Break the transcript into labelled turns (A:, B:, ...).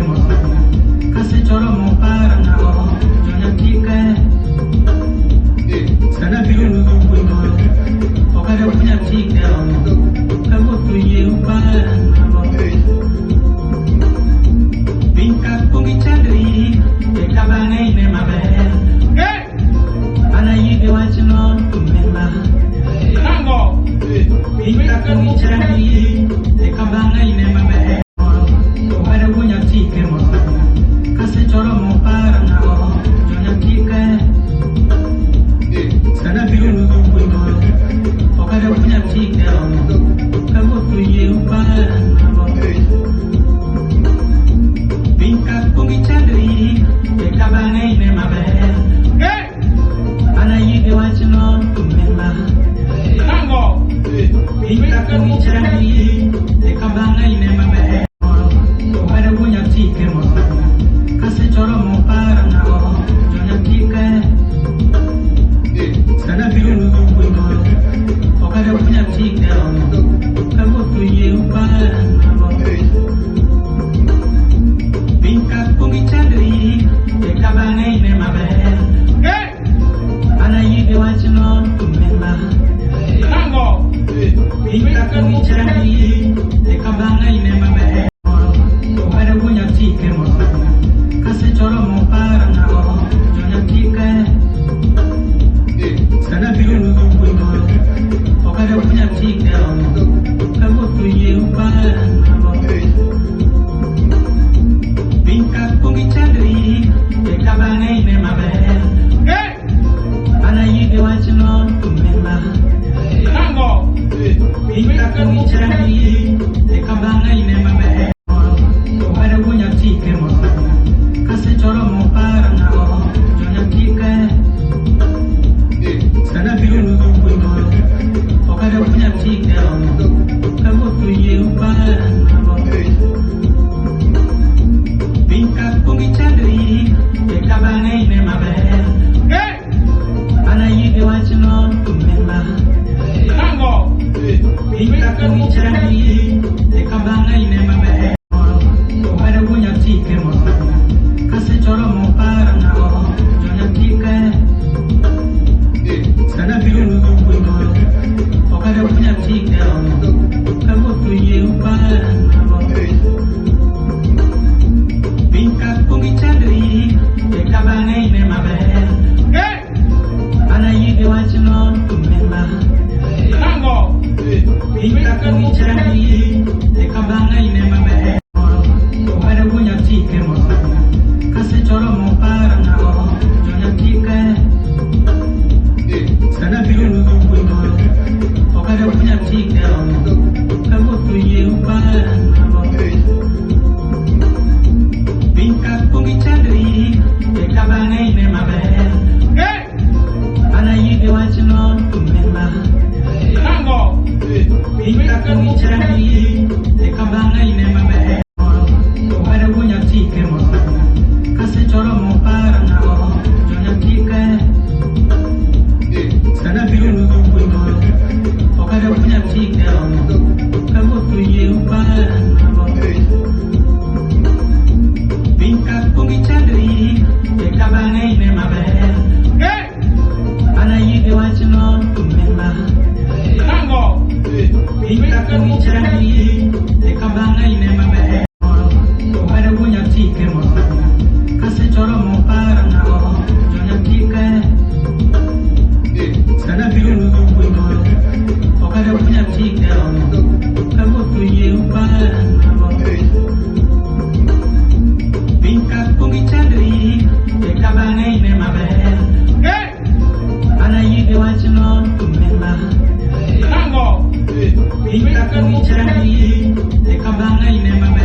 A: mo kasi choro mo para na o jonya tika sana biru nugu kuno o kada punya tika o kamu tuye para na o bingka kungi chandri e kabane ine mabe ana yide wachino kumemba tango bingka kungi chandri e kabane ine mabe kasi choro mo para na o jonya tika sana biru nugu kuno o kada punya tika o kamu tuye para na o bingka kungi chandri e kabane ine mabe ana yide wachino kumemba tango bingka kungi chandri e kabane ine mabe kasi choro mo para na o jonya tika sana biru nugu kuno o kada punya tika o kamu tuye para na o bingka kungi chandri e kabane ine mabe ana yide wachino kumemba tango bingka kungi chandri e kabane ine mabe kasi choro mo para na o jonya tika sana biru nugu kuno o kada punya tika o kamu tuye para na o bingka kungi chandri e kabane ine mabe ana yide wachino kumemba tango bingka kungi chandri e kabane ine mabe kasi choro mo para na o jonya tika sana biru nugu kuno o kada punya tika o kamu tuye para na o bingka kungi chandri e kabane ine mabe ana yide wachino kumemba tango bingka kungi chandri e kabane ine mabe kasi choro mo para na o jonya tika sana biru nugu kuno o kada punya tika o kamu tuye para na o bingka kungi chandri e kabane ine mabe ana yide wachino kumemba tango bingka kungi chandri e kabane ine mabe kasi choro mo para na o jonya tika sana biru nugu kuno o kada punya tika o kamu tuye para na o bingka kungi chandri e kabane ine mabe ana yide wachino kumemba tango bingka kungi chandri e kabane ine mabe kasi choro mo para na o jonya tika sana biru nugu kuno o kada punya tika o kamu tuye para na o bingka kungi chandri e kabane ine mabe ana yide wachino kumemba tango bingka kungi chandri e kabane ine mabe kasi choro mo para na o jonya tika sana biru nugu kuno o kada punya tika o kamu tuye para na o bingka kungi chandri e kabane ine mabe ana yide wachino kumemba tango bingka kungi chandri e kabane ine mabe